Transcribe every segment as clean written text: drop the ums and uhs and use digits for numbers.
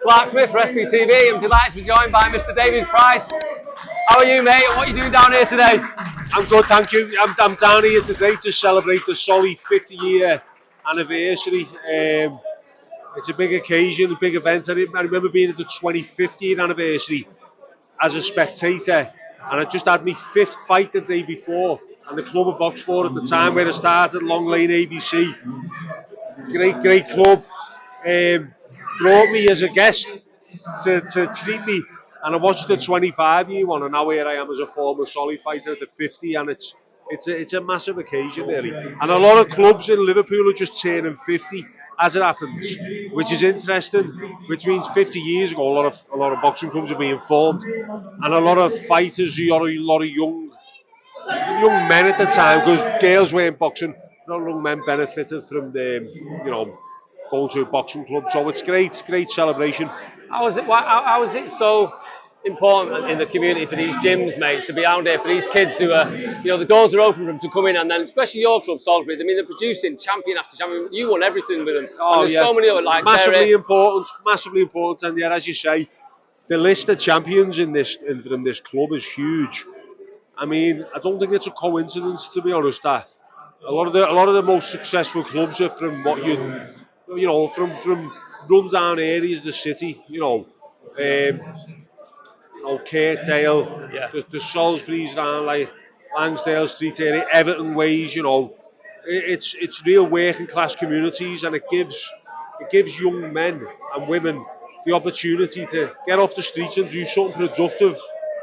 Clark Smith for SBTV. I'm delighted to be joined by Mr. David Price. How are you, mate? And what are you doing down here today? I'm good, thank you. I'm down here today to celebrate the Solly 50-year anniversary. It's a big occasion, a big event. I remember being at the 25th year anniversary as a spectator, and I just had my 5th fight the day before, and the club of Boxford at the time where I started, Long Lane ABC. Great club. Brought me as a guest to treat me, and I watched the 25-year one, and now here I am as a former Solly fighter at the 50, and it's a massive occasion really. And a lot of clubs in Liverpool are just turning 50 as it happens, which is interesting. Which means 50 years ago, a lot of boxing clubs are being formed, and a lot of fighters, a lot of young men at the time, because girls weren't boxing. A lot of young men benefited from going to a boxing club. So it's great celebration. How is it so important in the community for these gyms, mate, to be out there for these kids who are, the doors are open for them to come in, and then especially your club, Salisbury. I mean, they're producing champion after champion. You won everything with them. Oh, and there's so many other massively important. And yeah, as you say, the list of champions in this club is huge. I mean, I don't think it's a coincidence, to be honest, that a lot of the most successful clubs are from from run-down areas of the city. Kirkdale, the Salisburys around like Langsdale Street area, Everton Ways. It's real working class communities, and it gives young men and women the opportunity to get off the streets and do something productive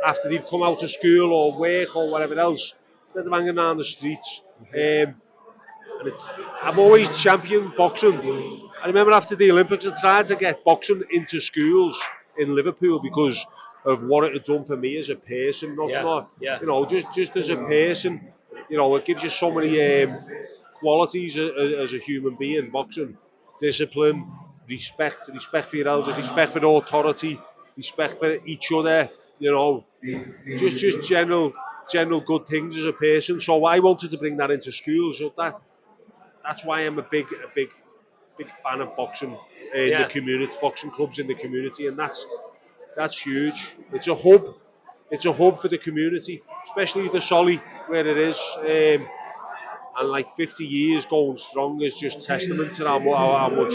after they've come out of school or work or whatever else, instead of hanging around the streets. I've always championed boxing. I remember after the Olympics, I tried to get boxing into schools in Liverpool because of what it had done for me as a person. Just as a person, it gives you so many qualities as a human being. Boxing, discipline, respect for your elders, respect for the authority, respect for each other. Just general good things as a person. So I wanted to bring that into schools. So that's why I'm a big fan of boxing in the community, boxing clubs in the community, and that's huge. It's a hub for the community, especially the Solly where it is, and like 50 years going strong is just testament to how much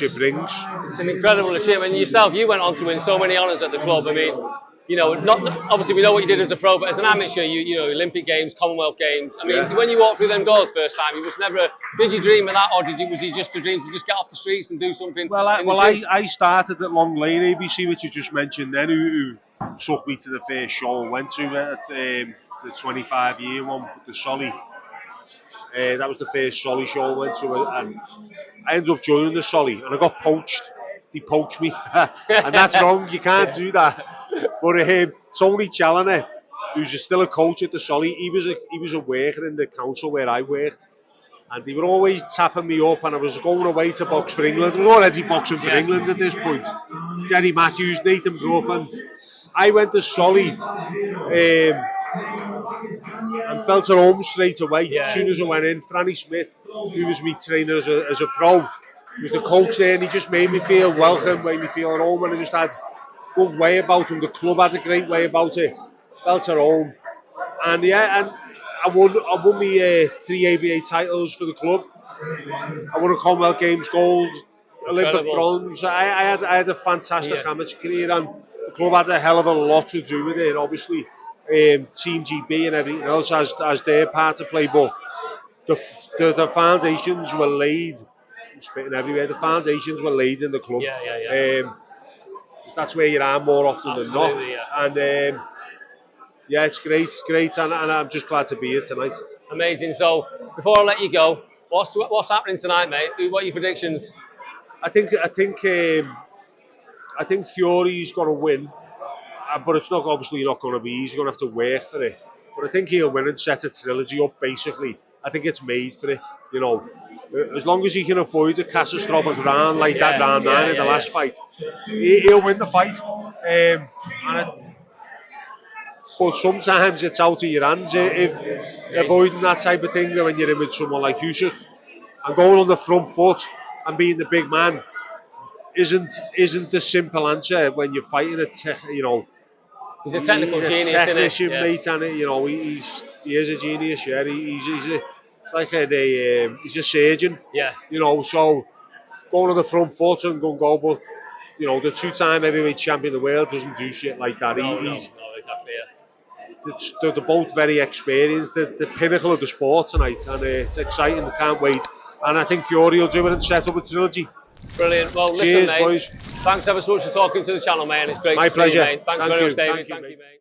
it brings. It's an incredible achievement. And yourself, you went on to win so many honours at the club. I mean, obviously we know what you did as a pro, but as an amateur, Olympic Games, Commonwealth Games. I mean, when you walked through them doors first time, you was never. Did you dream of that, or was it just a dream to just get off the streets and do something? I started at Long Lane ABC, which you just mentioned then, who took me to the first show I went to at the 25-year one with the Solly. That was the first Solly show I went to, and I ended up joining the Solly, and I got poached. They poached me, and that's wrong. You can't do that. But Tony Challoner, who's still a coach at the Solly, he was a worker in the council where I worked, and they were always tapping me up, and I was going away to box for England. I was already boxing for England at this point. Jerry Matthews, Nathan Bruff, and I went to Solly and felt at home straight away. As soon as I went in, Franny Smith, who was my trainer as a pro, was the coach there, and he just made me feel welcome, made me feel at home, and I just had a good way about him. The club had a great way about it. Felt at home, and I won my 3 ABA titles for the club. I won a Commonwealth Games gold, Olympic bronze. I had a fantastic amateur career, and the club had a hell of a lot to do with it. Obviously, Team GB and everything else has their part to play, but the foundations were laid. I'm spitting everywhere. The foundations were laid in the club. That's where you are more often than not. And it's great, and I'm just glad to be here tonight. Amazing. So before I let you go, what's happening tonight, mate? What are your predictions? I think Fury's going to win, but it's not going to be easy. You're going to have to work for it. But I think he'll win and set a trilogy up. Basically, I think it's made for it. As long as he can avoid a catastrophic round like that round 9 in the last fight, he'll win the fight. But sometimes it's out of your hands if avoiding that type of thing when you're in with someone like Yusuf and going on the front foot and being the big man. isn't the simple answer when you're fighting He's a technical he's genius, a technician, isn't he? Yeah. mate, and he is a genius. Yeah, it's like he's a surgeon. Yeah. So going on the front foot and go, but the two-time heavyweight champion of the world doesn't do shit like that. No, exactly. Yeah. They're both very experienced. The pinnacle of the sport tonight, and it's exciting. I can't wait. And I think Fury will do it and set up a trilogy. Brilliant. Well, Cheers, listen, mate. boys. Thanks ever so much for talking to the channel, mate. It's great My to pleasure. see you, mate. Thanks very much, David. Thank you, mate.